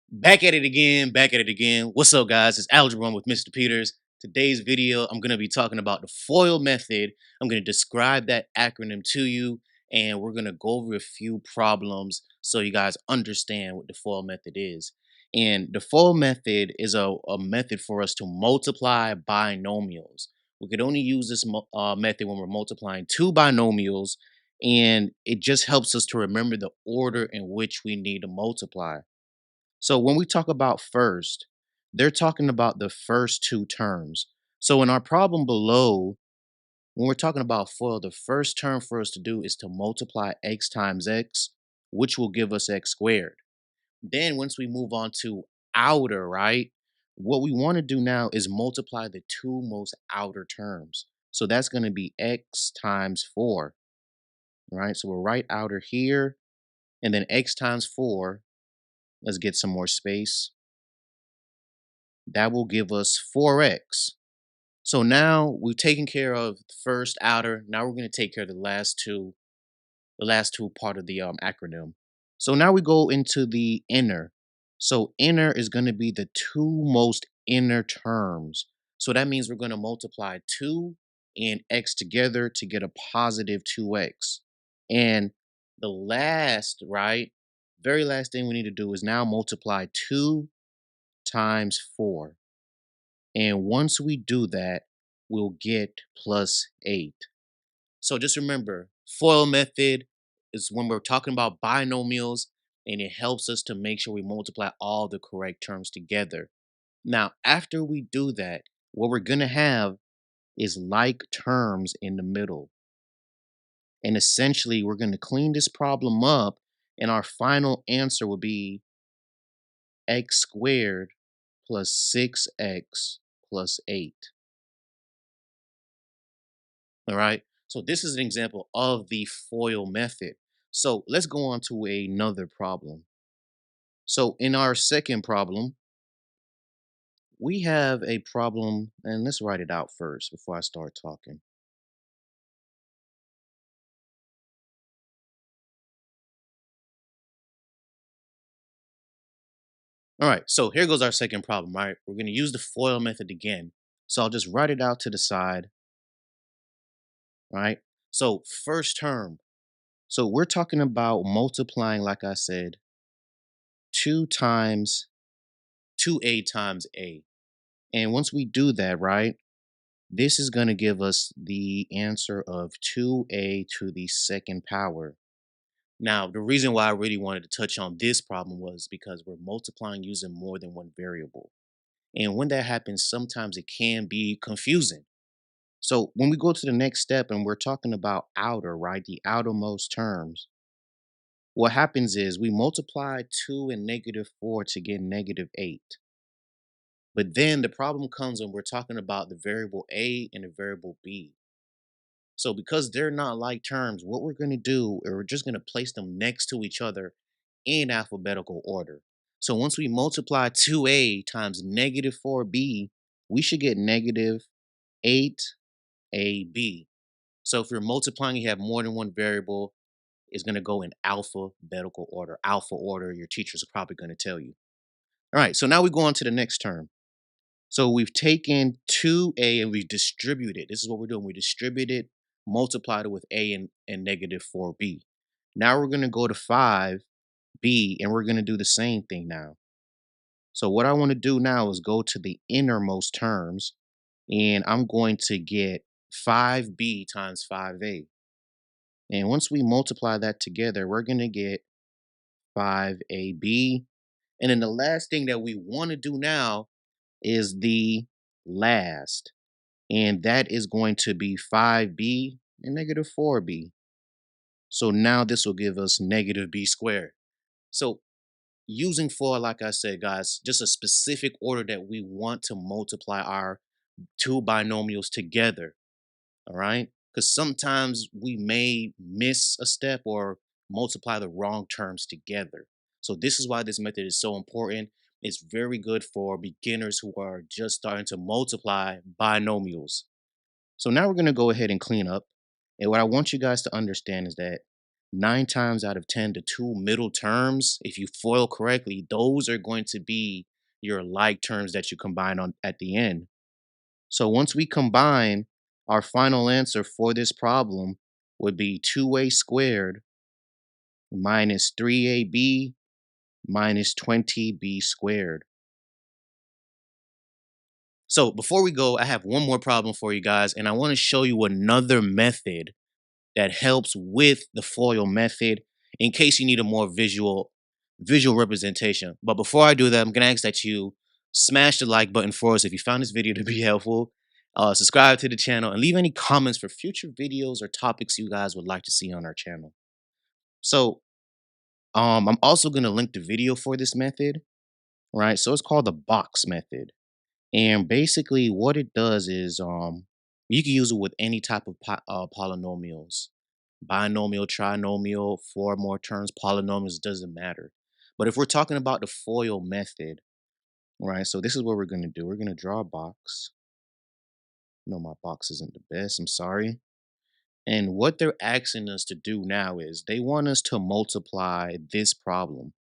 Back at it again, back at it again. What's up, guys? It's Algebra with Mr. Peters. Today's video, I'm going to be talking about the FOIL method. I'm going to describe that acronym to you, and we're going to go over a few problems so you guys understand what the FOIL method is. And the FOIL method is a method for us to multiply binomials. We could only use this method when we're multiplying two binomials, and it just helps us to remember the order in which we need to multiply. So when we talk about first, they're talking about the first two terms. So in our problem below, when we're talking about FOIL, the first term for us to do is to multiply x times x, which will give us x squared. Then once we move on to outer, right? What we want to do now is multiply the two most outer terms. So that's going to be x times 4, right? So we'll write outer here, and then x times 4. Let's get some more space. That will give us 4x. So now we've taken care of the first outer. Now we're going to take care of the last two part of the acronym. So now we go into the inner. So inner is going to be the two most inner terms. So that means we're going to multiply 2 and x together to get a positive 2x. And the last, right, very last thing we need to do is now multiply 2 times 4. And once we do that, we'll get plus 8. So just remember, FOIL method is when we're talking about binomials, and it helps us to make sure we multiply all the correct terms together. Now, after we do that, what we're going to have is like terms in the middle. And essentially, we're going to clean this problem up, and our final answer will be x squared plus 6x plus 8. All right. So this is an example of the FOIL method. So let's go on to another problem. So in our second problem, we have a problem, and let's write it out first before I start talking. All right, so here goes our second problem, right? We're going to use the FOIL method again. So I'll just write it out to the side, right? So first term. So we're talking about multiplying, like I said, 2 times 2a times a. And once we do that, right, this is going to give us the answer of 2a to the second power. Now, the reason why I really wanted to touch on this problem was because we're multiplying using more than one variable. And when that happens, sometimes it can be confusing. So when we go to the next step and we're talking about outer, right, the outermost terms, what happens is we multiply 2 and -4 to get -8. But then the problem comes when we're talking about the variable a and the variable b. So because they're not like terms, what we're going to do is we're just going to place them next to each other in alphabetical order. So once we multiply 2a times -4b, we should get -8ab. So if you're multiplying, you have more than one variable, it's going to go in alphabetical order. Alpha order, your teachers are probably going to tell you. All right, so now we go on to the next term. So we've taken 2a and we've distributed. This is what we're doing. We distributed, multiplied it with a and -4b. Now we're going to go to 5b and we're going to do the same thing now. So what I want to do now is go to the innermost terms, and I'm going to get 5b times 5a. And once we multiply that together, we're going to get 5ab. And then the last thing that we want to do now is the last, and that is going to be 5b and -4b. So now this will give us -b squared. So using for, like I said, guys, just a specific order that we want to multiply our two binomials together. All right. Because sometimes we may miss a step or multiply the wrong terms together. So this is why this method is so important. It's very good for beginners who are just starting to multiply binomials. So now we're going to go ahead and clean up. And what I want you guys to understand is that 9 times out of 10, the two middle terms, if you FOIL correctly, those are going to be your like terms that you combine on at the end. So once we combine, our final answer for this problem would be 2a squared minus 3ab minus 20b squared. So before we go, I have one more problem for you guys, and I want to show you another method that helps with the FOIL method in case you need a more visual representation. But before I do that, I'm gonna ask that you smash the like button for us if you found this video to be helpful. Subscribe to the channel and leave any comments for future videos or topics you guys would like to see on our channel. So I'm also gonna link the video for this method, right? So it's called the box method. And basically what it does is you can use it with any type of polynomials. Binomial, trinomial, four more terms, polynomials, doesn't matter. But if we're talking about the FOIL method, right? So this is what we're gonna do. We're gonna draw a box. No, my box isn't the best, I'm sorry. And what they're asking us to do now is they want us to multiply this problem.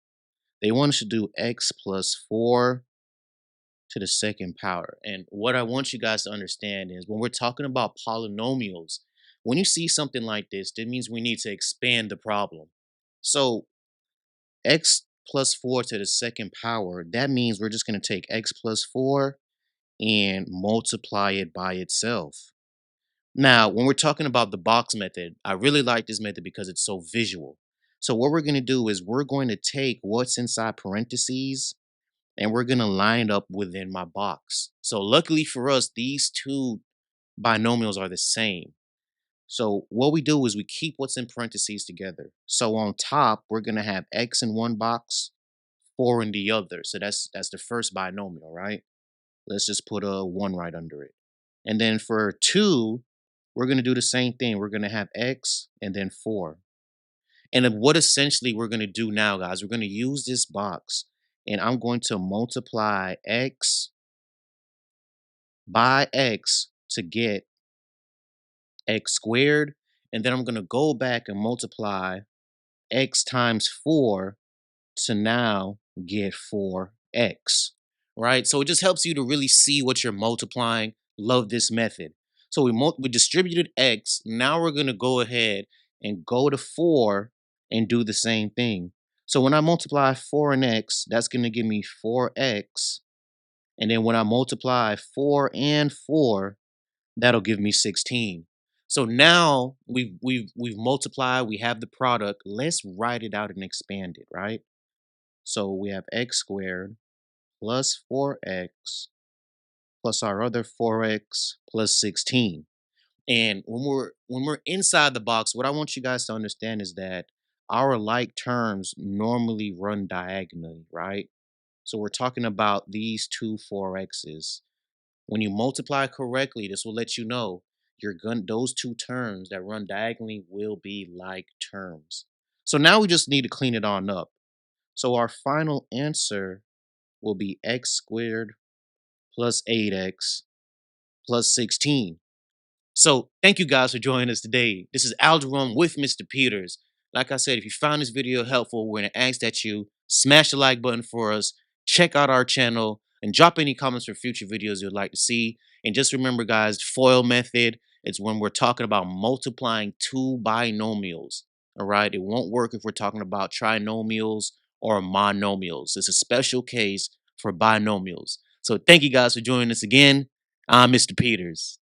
They want us to do x plus 4 to the second power. And what I want you guys to understand is when we're talking about polynomials, when you see something like this, that means we need to expand the problem. So x plus 4 to the second power, that means we're just going to take x plus 4 and multiply it by itself. Now, when we're talking about the box method, I really like this method because it's so visual. So what we're going to do is we're going to take what's inside parentheses and we're going to line it up within my box. So luckily for us, these two binomials are the same. So what we do is we keep what's in parentheses together. So on top, we're going to have x in one box, 4 in the other. So that's the first binomial, right? Let's just put a 1 right under it. And then for 2, we're going to do the same thing. We're going to have x and then 4. And then what essentially we're going to do now, guys, we're going to use this box and I'm going to multiply x by x to get x squared. And then I'm going to go back and multiply x times 4 to now get 4x, right? So it just helps you to really see what you're multiplying. Love this method. So we distributed x. Now we're going to go ahead and go to 4 and do the same thing. So when I multiply 4 and x, that's going to give me 4x. And then when I multiply 4 and 4, that'll give me 16. So now we've multiplied, we have the product. Let's write it out and expand it, right? So we have x squared plus 4x plus our other 4x plus 16. And when we're inside the box, what I want you guys to understand is that our like terms normally run diagonally, right? So we're talking about these two 4x's. When you multiply correctly, this will let you know those two terms that run diagonally will be like terms. So now we just need to clean it on up. So our final answer will be x squared plus 8x plus 16. So thank you guys for joining us today. This is Algebra with Mr. Peters. Like I said, if you found this video helpful, we're going to ask that you smash the like button for us, check out our channel, and drop any comments for future videos you'd like to see. And just remember, guys, FOIL method, it's when we're talking about multiplying two binomials. All right, it won't work if we're talking about trinomials or monomials. It's a special case for binomials. So thank you guys for joining us again. I'm Mr. Peters.